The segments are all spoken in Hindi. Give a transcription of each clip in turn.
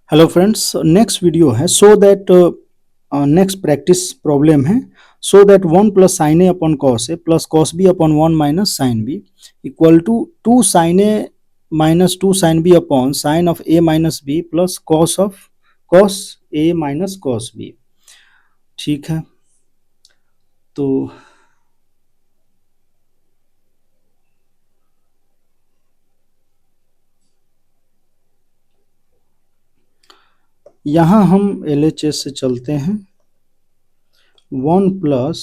हेलो फ्रेंड्स, नेक्स्ट वीडियो है so that next practice problem है। So that one plus sine A upon cos A plus cos B upon one minus sine B equal to two sine A minus two sine B upon sine of A minus B plus cos of cos A minus cos B. ठीक है, तो यहाँ हम एलएचएस से चलते हैं। One plus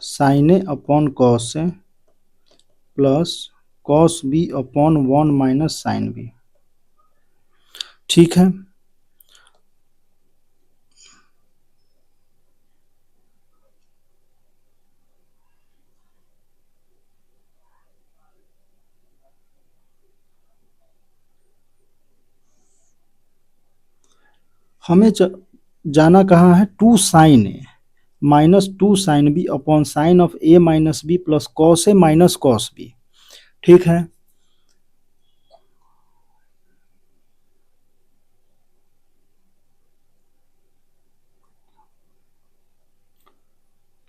sine A upon cos A plus cos B upon one minus sine B. ठीक है, हमें जाना कहाँ है, two sine A minus two sine B upon sine of A minus B plus cos A minus cos B. ठीक है,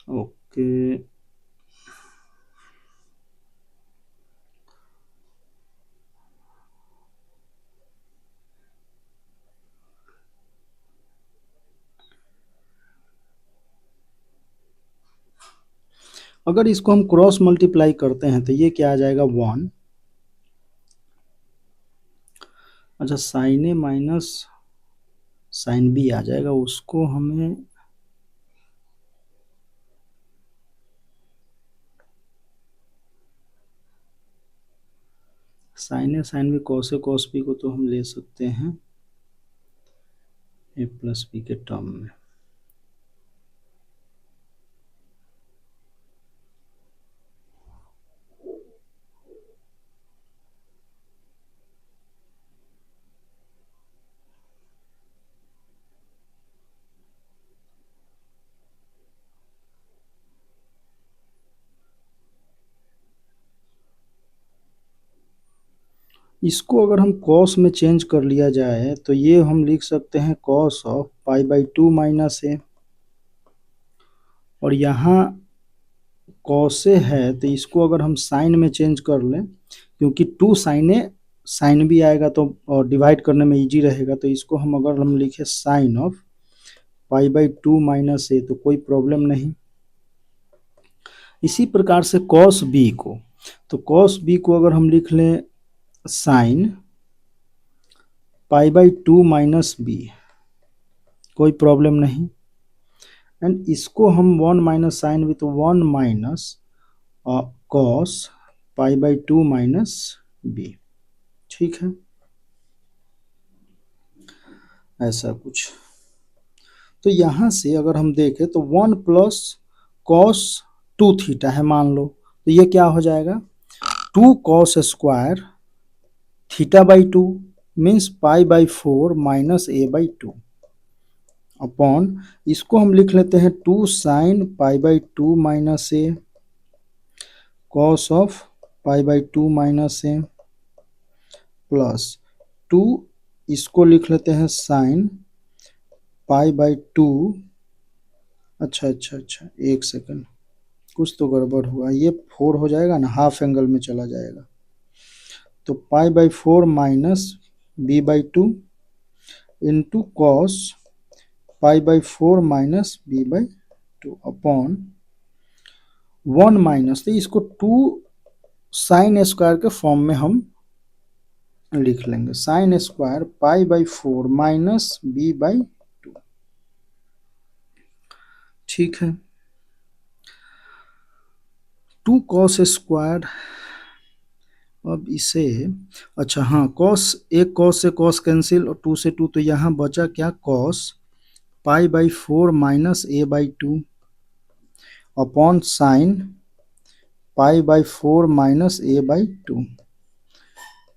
ओके। अगर इसको हम क्रॉस मल्टीप्लाई करते हैं तो ये क्या आ जाएगा, वन। अच्छा, sign A minus sine B आ जाएगा, उसको हमें sign A sine B cos A cos B को तो हम ले सकते हैं ए प्लस बी के टर्म में। इसको अगर हम कॉस में चेंज कर लिया जाए तो ये हम लिख सकते हैं cos of pi by two minus A, और यहाँ कॉस ए है तो इसको अगर हम साइन में चेंज कर लें, क्योंकि टू साइन ए साइन भी आएगा तो डिवाइड करने में इजी रहेगा, तो इसको हम लिखे sine of pi by two minus A तो कोई प्रॉब्लम नहीं। इसी प्रकार से कॉस बी को, तो कॉस बी को अगर हम लिख लें sine pi by two minus B, कोई प्रॉब्लम नहीं। एंड इसको हम वन माइनस साइन भी, तो one minus cos pi by two minus B. ठीक है, ऐसा कुछ। तो यहाँ से अगर हम देखें तो one plus cos two theta है मान लो, तो ये क्या हो जाएगा, two cos square theta by two means pi by four minus A by two upon, इसको हम लिख लेते हैं two sine pi by two minus A cos of pi by two minus A plus two, इसको लिख लेते हैं साइन पाई बाई टू। अच्छा अच्छा अच्छा, एक सेकंड, कुछ तो गड़बड़ हुआ, ये फोर हो जाएगा ना, हाफ एंगल में चला जाएगा, तो pi by four minus B by two into cos pi by four minus B by two upon one minus, तो इसको टू साइन स्क्वायर के फॉर्म में हम लिख लेंगे, sine square pi by four minus B by two. ठीक है, टू कॉस स्क्वायर, अब इसे, अच्छा हाँ, कॉस, एक कॉस से कॉस कैंसिल और टू से टू, तो यहाँ बचा क्या, cos pi by four minus A by two upon sine pi by four minus A by two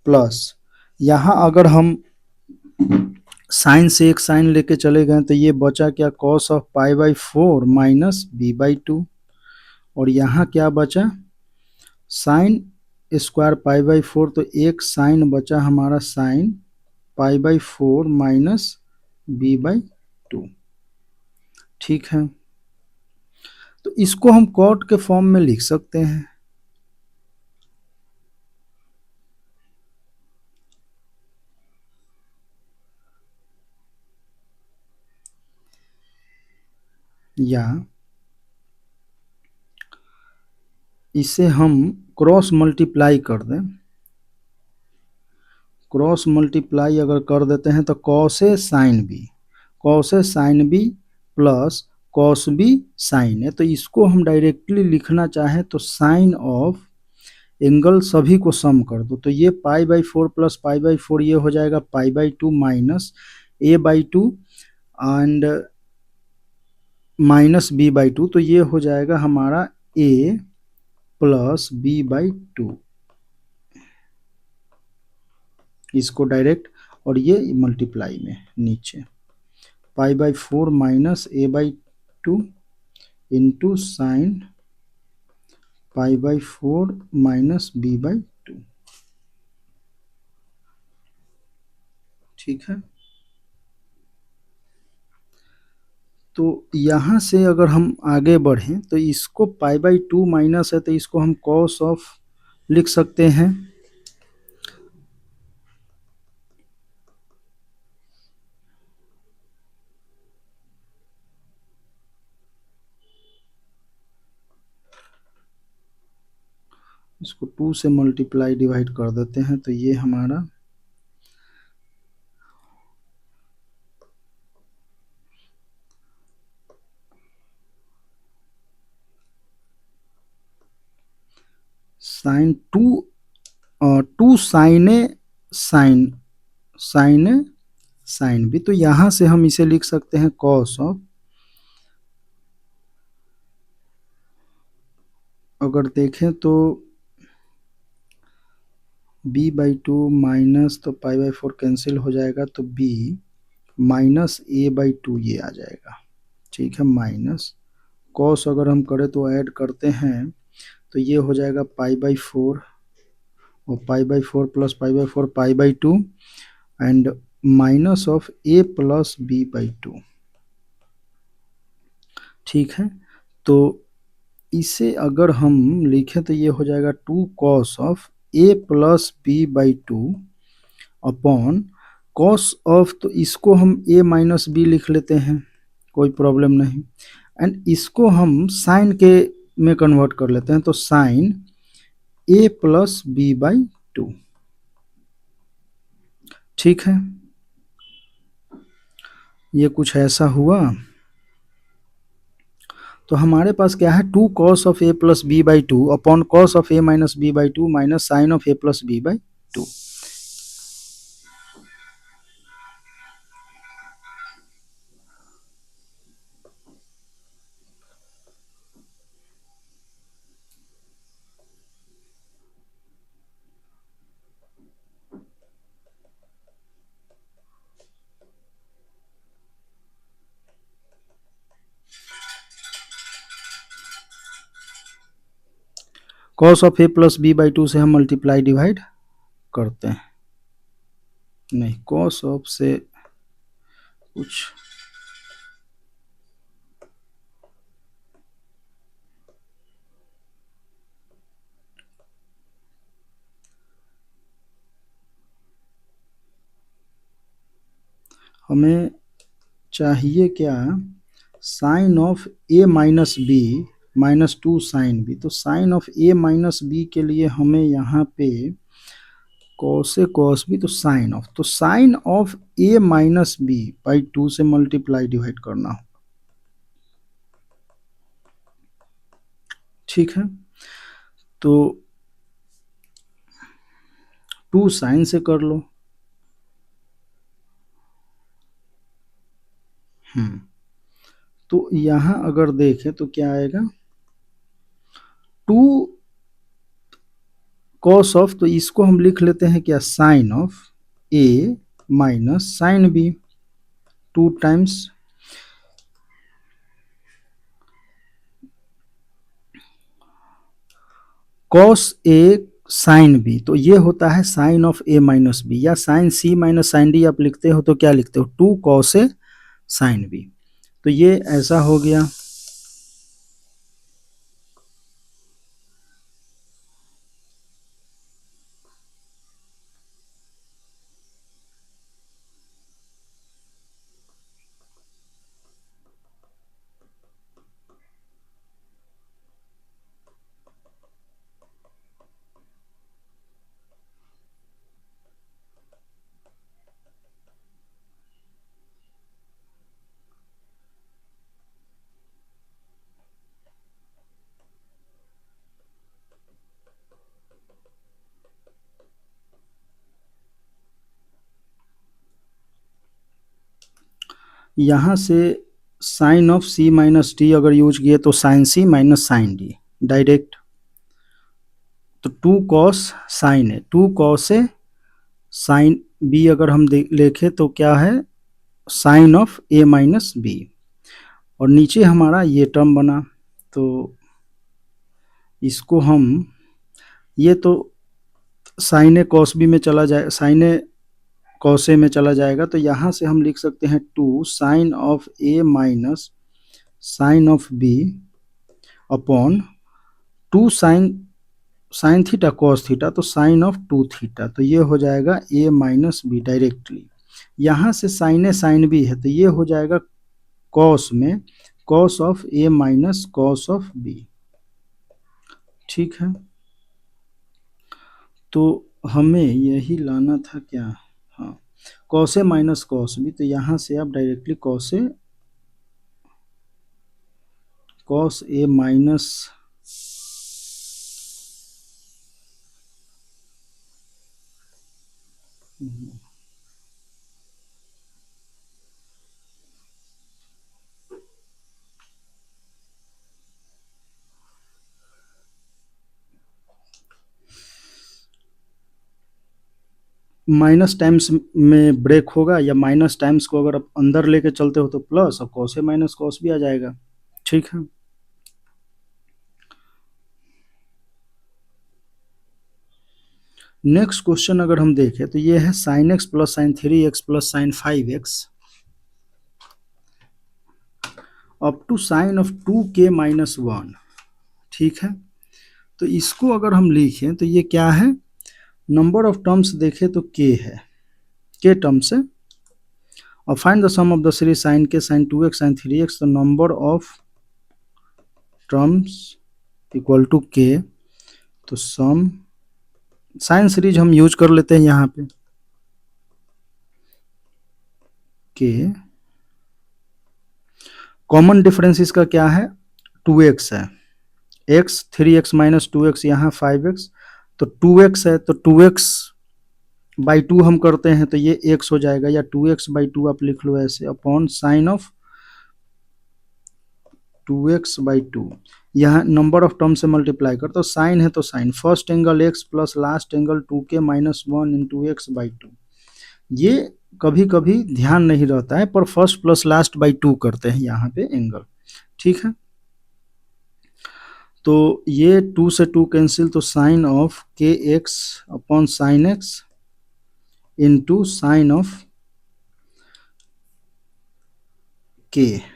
plus, यहाँ अगर हम साइन से एक साइन लेके चले गए तो ये बचा क्या, cos of pi by four minus B by two, और यहाँ क्या बचा, sine square pi by four, तो एक साइन बचा हमारा sine pi by 4 minus B by 2। ठीक है, तो इसको हम कॉट के फॉर्म में लिख सकते हैं। या इसे हम क्रॉस मल्टीप्लाई कर दें। क्रॉस मल्टीप्लाई अगर कर देते हैं तो cos A sine B, cos A sine B plus cos B sine A. तो इसको हम डायरेक्टली लिखना चाहें तो साइन ऑफ एंगल सभी को सम कर दो, तो ये pi by 4 plus pi by 4 ये हो जाएगा pi by 2 minus A by 2 and minus B by 2। तो ये हो जाएगा हमारा ए प्लस बी बाई 2, इसको डायरेक्ट, और ये मल्टीप्लाई में नीचे pi by 4 minus A by 2 into sine pi by 4 minus B by 2। ठीक है, तो यहाँ से अगर हम आगे बढ़ें तो इसको पाई बाई 2 माइनस है तो इसको हम कॉस ऑफ लिख सकते हैं। इसको 2 से मल्टीप्लाई डिवाइड कर देते हैं तो ये हमारा साइन 2 साइन ए साइन साइन ए साइन बी। तो यहाँ से हम इसे लिख सकते हैं कॉस ऑफ, अगर देखें तो बी बाई 2 माइनस तो पाई बाई 4 कैंसिल हो जाएगा तो बी माइनस ए बाई 2 ये आ जाएगा। ठीक है, माइनस कॉस अगर हम करें तो ऐड करते हैं तो ये हो जाएगा पाई बाई 4 और pi by 4 plus pi by 4 pi by 2 and minus of A plus B by 2। ठीक है, तो इसे अगर हम लिखें तो ये हो जाएगा 2 cos of A plus B by 2 upon cos of, तो इसको हम ए माइनस बी लिख लेते हैं, कोई प्रॉब्लम नहीं, एंड इसको हम साइन के में कन्वर्ट कर लेते हैं तो sine A plus B by 2। ठीक है, ये कुछ ऐसा हुआ। तो हमारे पास क्या है 2 cos of A plus B by 2 upon cos of A minus B by 2 minus sine of A plus B by 2। Cos of A plus B by 2 से हम मल्टीप्लाई डिवाइड करते हैं, नहीं कॉस ऑफ से कुछ हमें चाहिए क्या, sine of A minus B minus 2 sine B. तो sine of A minus B के लिए हमें यहाँ पे कॉस ए कॉस बी, तो साइन ऑफ, तो sine of A minus B by 2 से मल्टीप्लाई डिवाइड करना हो। ठीक है, तो 2 साइन से कर लो। तो यहाँ अगर देखें तो क्या आएगा 2 कॉस ऑफ, तो इसको हम लिख लेते हैं क्या sine of A minus sine B 2 times cos A sine B, तो ये होता है sine of A minus B, या sine C minus sine D आप लिखते हो तो क्या लिखते हो, 2 कॉस ए साइन बी। तो ये ऐसा हो गया। यहाँ से sine of C minus D अगर यूज किए तो sine C minus sine D direct, तो 2 cos sine A, 2 cos A sine B अगर हम लिखे तो क्या है, sine of A minus B, और नीचे हमारा ये टर्म बना। तो इसको हम, ये तो साइन ए कॉस बी में चला जाए, साइन ए कॉस ए में चला जाएगा, तो यहाँ से हम लिख सकते हैं 2 sine of A minus sine of B upon 2 sine sine theta cos theta, तो साइन ऑफ 2 थीटा, तो ये हो जाएगा ए माइनस बी डायरेक्टली। यहाँ से साइन ए साइन बी है तो ये हो जाएगा कॉस में cos of A minus cos of B. ठीक है, तो हमें यही लाना था क्या, हाँ, cos A minus cos B, तो यहाँ से आप directly cos A minus minus times में ब्रेक होगा, या माइनस टाइम्स को अगर आप अंदर लेके चलते हो तो प्लस, और कॉस ए माइनस कॉस भी आ जाएगा। ठीक है, नेक्स्ट क्वेश्चन अगर हम देखें तो ये है sine X plus sine 3x plus sine 5x up to sine of 2k minus 1। ठीक है, तो इसको अगर हम लिखें तो ये क्या है, नंबर ऑफ टर्म्स देखें तो k है, k टर्म्स है, और find the sum of the series sine के साइन 2x साइन 3x, तो number of terms equal to k, तो सम साइन सीरीज हम यूज कर लेते हैं यहाँ पे, k कॉमन डिफरेंस इसका क्या है, 2x है, x 3x माइनस 2x, यहाँ 5x, तो 2x है, तो 2x बाई 2 हम करते हैं तो ये x हो जाएगा, या 2x बाई 2 आप लिख लो ऐसे, upon sine of 2x by 2, यहाँ नंबर ऑफ टर्म से मल्टीप्लाई कर, तो साइन है तो sine first angle x plus last angle 2k minus 1 into X by 2। ये कभी कभी ध्यान नहीं रहता है, पर फर्स्ट प्लस लास्ट बाई 2 करते हैं यहाँ पे एंगल। ठीक है, तो ये 2 से 2 कैंसिल, तो साइन ऑफ के X upon sine x into sine of के।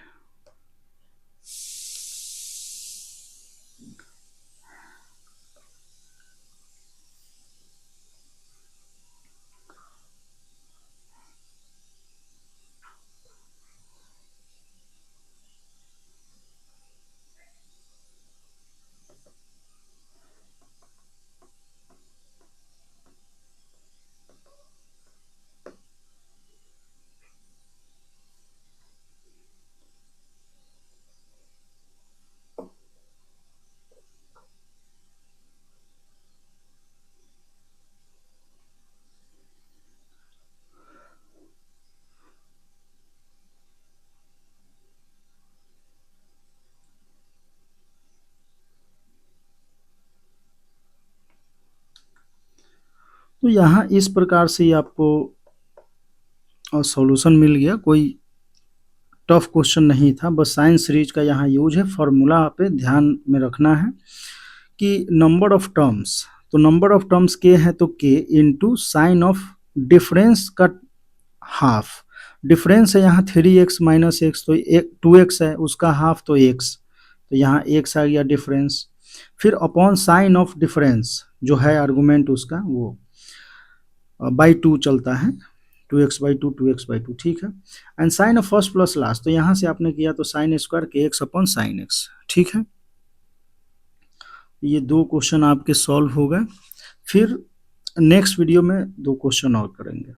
तो यहाँ इस प्रकार से आपको सॉल्यूशन मिल गया, कोई टफ क्वेश्चन नहीं था, बस साइंस सीरीज का यहाँ यूज है। फॉर्मूला पे ध्यान में रखना है कि नंबर ऑफ टर्म्स, तो नंबर ऑफ टर्म्स के है तो के इंटू साइन ऑफ डिफरेंस का हाफ, डिफरेंस है यहाँ 3x माइनस एक्स, तो 2x है, उसका हाफ तो x, तो यहाँ x आ गया डिफरेंस, फिर अपॉन साइन ऑफ डिफरेंस जो है आर्गुमेंट उसका वो बाई 2 चलता है, 2x/2 ठीक है, and sine of first plus last, तो यहाँ से आपने किया तो साइन स्क्वायर के एक्स अपॉन साइन एक्स, ठीक है। ये 2 क्वेश्चन आपके सॉल्व हो गए, फिर नेक्स्ट वीडियो में 2 क्वेश्चन और करेंगे।